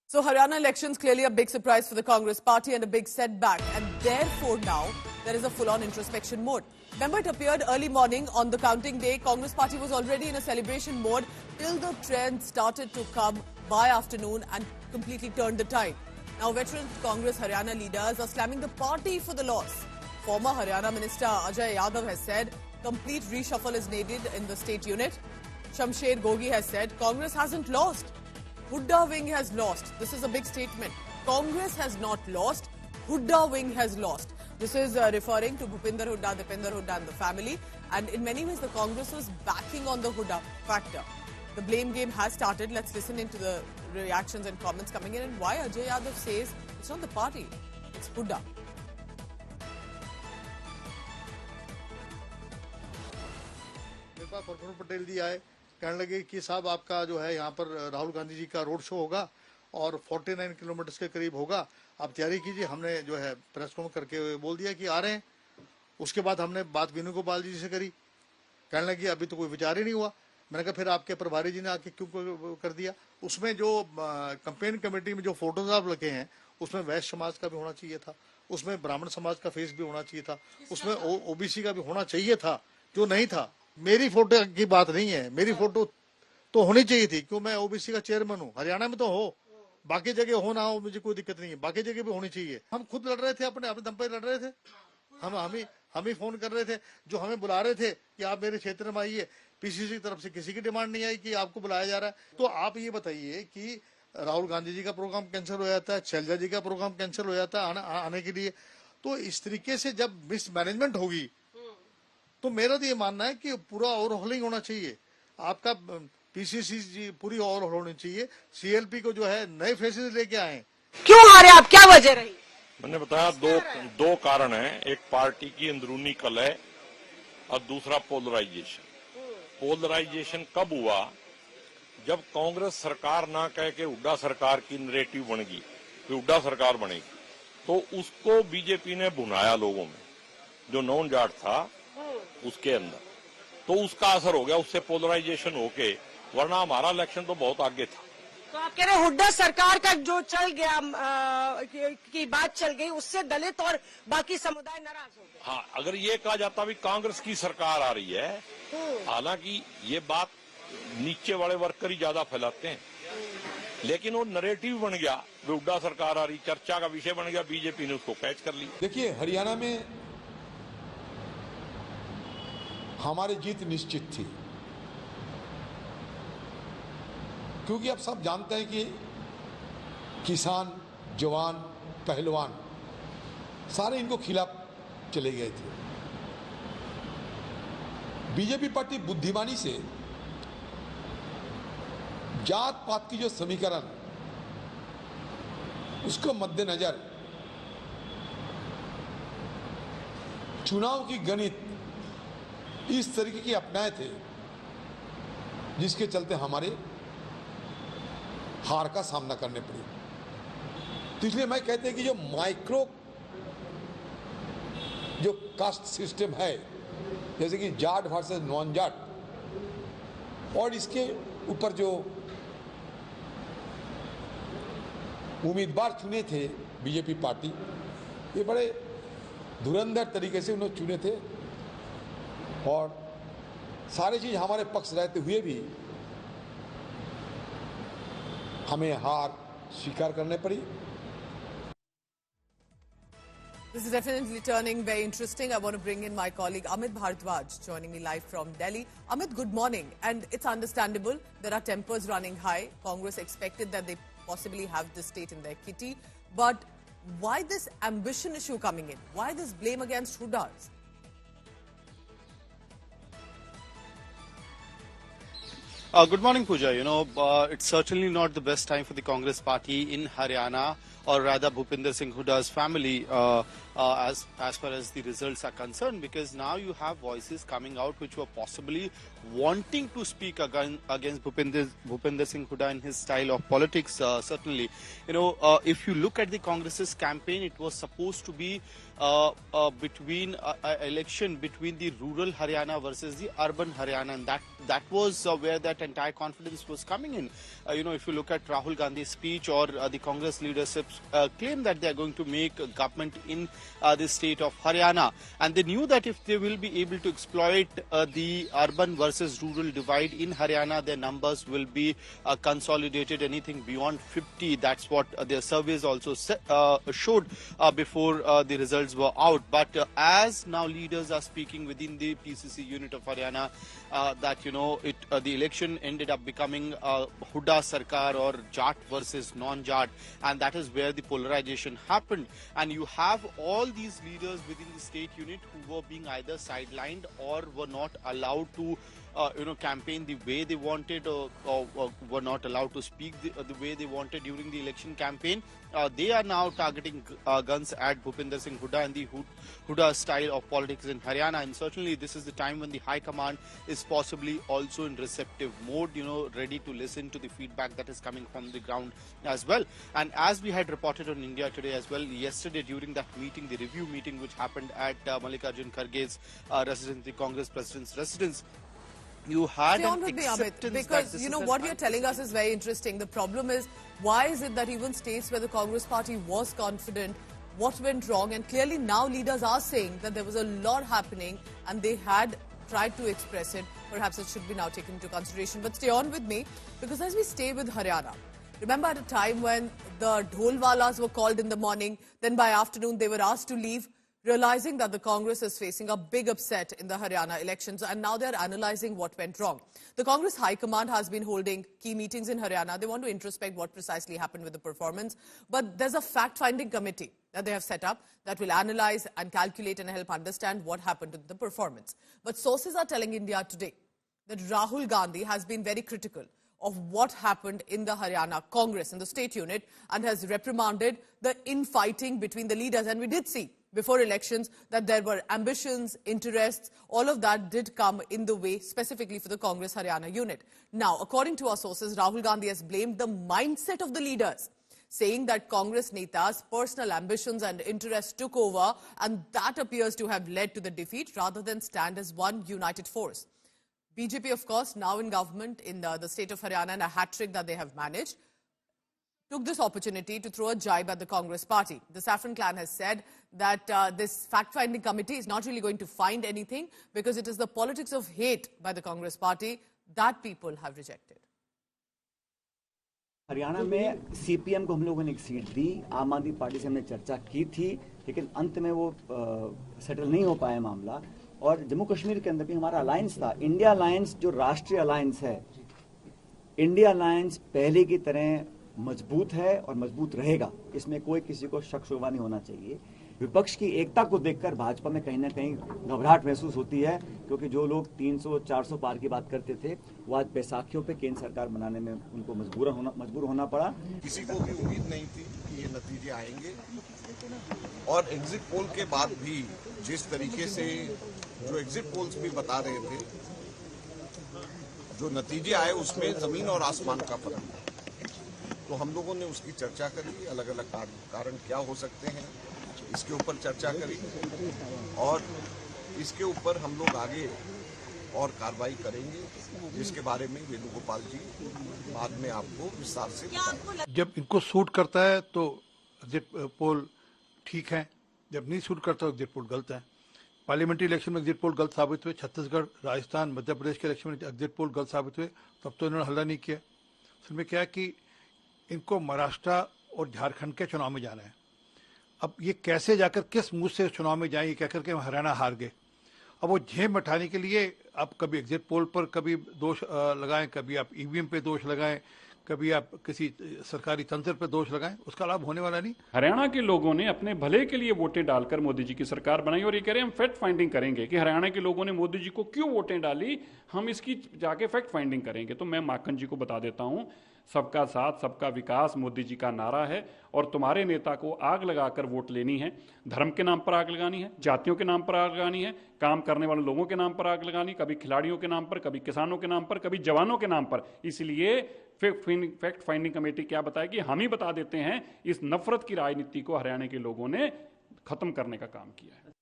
So Haryana elections clearly a big surprise for the Congress party and a big setback, and therefore now there is a full-on introspection mode. Remember, it appeared early morning on the counting day. Congress party was already in a celebration mode till the trend started to come by afternoon and completely turned the tide. Now veteran Congress Haryana leaders are slamming the party for the loss. Former Haryana Minister Ajay Yadav has said complete reshuffle is needed in the state unit. Shamsher Gogi has said Congress hasn't lost. Hooda wing has lost. This is a big statement. Congress has not lost. Hooda wing has lost. This is referring to Bhupinder Hooda, Dipinder Hooda and the family. And in many ways, the Congress was backing on the Hooda factor. The blame game has started. Let's listen into the reactions and comments coming in and why Ajay Yadav says it's not the party, it's Hooda. Patel जी आए कहने लगे कि साहब आपका जो है यहाँ पर राहुल गांधी जी का रोड शो होगा और 49 किलोमीटर के करीब होगा, आप तैयारी कीजिए। हमने जो है प्रेस कॉन्फ्रेंस करके बोल दिया कि आ रहे हैं। उसके बाद हमने बात वेणुगोपाल जी से करी, कहने लगी अभी तो कोई विचार ही नहीं हुआ। मैंने कहा फिर आपके प्रभारी जी ने आके क्यों कर दिया। उसमें जो कैंपेन कमेटी में जो फोटोज आप लगे हैं उसमें वैश्य समाज का भी होना चाहिए था, उसमें ब्राह्मण समाज का फेस भी होना चाहिए था, उसमें ओबीसी का भी होना चाहिए था, जो नहीं था। मेरी फोटो की बात नहीं है, मेरी फोटो तो होनी चाहिए थी क्यों, मैं ओबीसी का चेयरमैन हूँ। हरियाणा में तो हो, बाकी जगह हो ना हो मुझे कोई दिक्कत नहीं है, बाकी जगह भी होनी चाहिए। हम खुद लड़ रहे थे, अपने दम पर लड़ रहे थे। हम ही फोन कर रहे थे, जो हमें बुला रहे थे कि आप मेरे क्षेत्र में आइए। पीसीसी की तरफ से किसी की डिमांड नहीं आई कि आपको बुलाया जा रहा है। तो आप ये बताइए कि राहुल गांधी जी का प्रोग्राम कैंसिल हो जाता है, शैलजा जी का प्रोग्राम कैंसिल हो जाता है आने के लिए। तो इस तरीके से जब मिसमैनेजमेंट होगी तो मेरा तो ये मानना है कि पूरा ओवरहॉलिंग होना चाहिए। आपका पीसीसी जी पूरी ओवरहॉल होनी चाहिए। सीएलपी को जो है नए फेसेस लेके आए। क्यों हारे आप, क्या वजह रही? मैंने बताया दो कारण हैं। एक पार्टी की अंदरूनी कलह और दूसरा पोलराइजेशन। पोलराइजेशन कब हुआ? जब कांग्रेस सरकार ना कह के हुड्डा सरकार की नैरेटिव बन गई कि हुड्डा सरकार बनेगी, तो उसको बीजेपी ने भुनाया लोगों में, जो नॉन जाट था उसके अंदर। तो उसका असर हो गया, उससे पोलराइजेशन होके, वरना हमारा इलेक्शन तो बहुत आगे था। तो आप कह रहे हुड्डा सरकार का जो चल गया की बात चल गई, उससे दलित और बाकी समुदाय नाराज हो गए। हाँ, अगर ये कहा जाता भी कांग्रेस की सरकार आ रही है, हालांकि ये बात नीचे वाले वर्कर ही ज्यादा फैलाते हैं, लेकिन वो नैरेटिव बन गया, हुड्डा सरकार आ रही, चर्चा का विषय बन गया, बीजेपी ने उसको कैच कर ली। देखिए, हरियाणा में हमारी जीत निश्चित थी, क्योंकि आप सब जानते हैं कि किसान, जवान, पहलवान सारे इनको खिलाफ चले गए थे। बीजेपी पार्टी बुद्धिमानी से जात पात की जो समीकरण, उसको मद्देनजर चुनाव की गणित इस तरीके की अपनाए थे, जिसके चलते हमारे हार का सामना करने पड़ी। तो इसलिए मैं कहते हैं कि जो माइक्रो जो कास्ट सिस्टम है, जैसे कि जाट वर्सेस नॉन जाट, और इसके ऊपर जो उम्मीदवार चुने थे बीजेपी पार्टी, ये बड़े धुरंधर तरीके से उन्होंने चुने थे और सारी चीज हमारे पक्ष रहते हुए भी हमें हार स्वीकार करने पड़ी। This is definitely turning very interesting. I want to bring in my colleague Amit Bharadwaj joining me live from Delhi. Amit, good morning. And it's understandable there are tempers running high. Congress expected that they possibly have this state in their kitty. But why this ambition issue coming in? Why this blame against Hoodas? Good morning, Pooja. It's certainly not the best time for the Congress party in Haryana, or rather Bhupinder Singh Hooda's family, as far as the results are concerned, because now you have voices coming out which were possibly wanting to speak against Bhupinder Singh Hooda in his style of politics. Certainly, if you look at the Congress's campaign, it was supposed to be between election between the rural Haryana versus the urban Haryana, and that was where that entire confidence was coming in. If you look at Rahul Gandhi's speech or the Congress leadership's claim that they are going to make a government in the state of Haryana, and they knew that if they will be able to exploit the urban versus rural divide in Haryana, their numbers will be consolidated anything beyond 50. That's what their surveys also showed before the results were out. But as now leaders are speaking within the PCC unit of Haryana, that the election ended up becoming Hooda Sarkar or Jat versus non-Jat, and that is where the polarization happened. And you have all these leaders within the state unit who were being either sidelined or were not allowed to campaign the way they wanted, or were not allowed to speak the way they wanted during the election campaign. They are now targeting guns at Bhupinder Singh Hooda and the Hooda style of politics in Haryana. And certainly this is the time when the High Command is possibly also in receptive mode, ready to listen to the feedback that is coming from the ground as well. And as we had reported on India Today as well, yesterday during that meeting, the review meeting which happened at Mallikarjun Kharge's residence, the Congress president's residence, you had an acceptance because what you're telling us is very interesting. The problem is, why is it that even states where the Congress party was confident, what went wrong? And clearly now leaders are saying that there was a lot happening and they had tried to express it. Perhaps it should be now taken into consideration. But stay on with me, because as we stay with Haryana, remember at a time when the dholwalas were called in the morning, then by afternoon they were asked to leave, realizing that the Congress is facing a big upset in the Haryana elections, and now they're analysing what went wrong. The Congress High Command has been holding key meetings in Haryana. They want to introspect what precisely happened with the performance. But there's a fact-finding committee that they have set up that will analyse and calculate and help understand what happened to the performance. But sources are telling India Today that Rahul Gandhi has been very critical of what happened in the Haryana Congress, in the state unit, and has reprimanded the infighting between the leaders. And we did see before elections that there were ambitions, interests, all of that did come in the way specifically for the Congress Haryana unit. Now, according to our sources, Rahul Gandhi has blamed the mindset of the leaders, saying that Congress netas' personal ambitions and interests took over, and that appears to have led to the defeat rather than stand as one united force. BJP, of course, now in government in the state of Haryana, and a hat-trick that they have managed, took this opportunity to throw a jibe at the Congress party. The Saffron clan has said that this fact-finding committee is not really going to find anything because it is the politics of hate by the Congress party that people have rejected. Haryana में CPM को हम लोगों ने एक seat दी, आम आदमी party से हमने चर्चा की थी, लेकिन अंत में वो सेटल नहीं हो पाया मामला। और जम्मू कश्मीर के अंदर भी हमारा अलायंस था, इंडिया अलायंस जो राष्ट्रीय अलायंस है, इंडिया अलायंस पहले की तरह मजबूत है और मजबूत रहेगा, इसमें कोई किसी को शक शुबा नहीं होना चाहिए। विपक्ष की एकता को देखकर भाजपा में कहीं ना कहीं घबराहट महसूस होती है, क्योंकि जो लोग 300-400 पार की बात करते थे वो आज बैसाखियों पे केंद्र सरकार बनाने में उनको मजबूर होना पड़ा। किसी को भी उम्मीद नहीं थी कि ये नतीजे आएंगे, और एग्जिट पोल के बाद भी जिस तरीके से जो एग्जिट पोल्स भी बता रहे थे, जो नतीजे आए उसमें जमीन और आसमान का फर्क है। तो हम लोगों ने उसकी चर्चा करी, अलग अलग कारण क्या हो सकते हैं इसके ऊपर चर्चा करी, और इसके ऊपर हम लोग आगे और कार्रवाई करेंगे, जिसके बारे में वेणुगोपाल जी बाद में आपको विस्तार से। जब इनको सूट करता है तो एग्जिट पोल ठीक है, जब नहीं सूट करता तो एग्जिट पोल गलत है। पार्लियामेंट्री इलेक्शन में एग्जिट पोल गलत साबित हुए, छत्तीसगढ़, राजस्थान, मध्य प्रदेश के इलेक्शन में एग्जिट पोल गलत साबित हुए, तब तो इन्होंने हल्ला नहीं किया। उसमें क्या है कि इनको महाराष्ट्र और झारखंड के चुनाव में जाना है। अब ये कैसे जाकर किस मुंह से चुनाव में जाएंगे, क्या करके हरियाणा हार गए। अब वो झेम हटाने के लिए आप कभी एग्जिट पोल पर कभी दोष लगाएं, कभी आप ईवीएम पे दोष लगाएं, कभी आप किसी सरकारी तंत्र पर दोष लगाएं, उसका लाभ होने वाला नहीं। हरियाणा के लोगों ने अपने भले के लिए वोटें डालकर मोदी जी की सरकार बनाई, और ये कह रहे हैं हम फैक्ट फाइंडिंग करेंगे कि हरियाणा के लोगों ने मोदी जी को क्यों वोटें डाली, हम इसकी जाके फैक्ट फाइंडिंग करेंगे। तो मैं माखन जी को बता देता हूं, सबका साथ सबका विकास मोदी जी का नारा है, और तुम्हारे नेता को आग लगाकर वोट लेनी है। धर्म के नाम पर आग लगानी है, जातियों के नाम पर आग लगानी है, काम करने वाले लोगों के नाम पर आग लगानी, कभी खिलाड़ियों के नाम पर, कभी किसानों के नाम पर, कभी जवानों के नाम पर। इसलिए फैक्ट फाइंडिंग कमेटी क्या बताएगी, हम ही बता देते हैं। इस नफरत की राजनीति को हरियाणा के लोगों ने खत्म करने का काम किया है।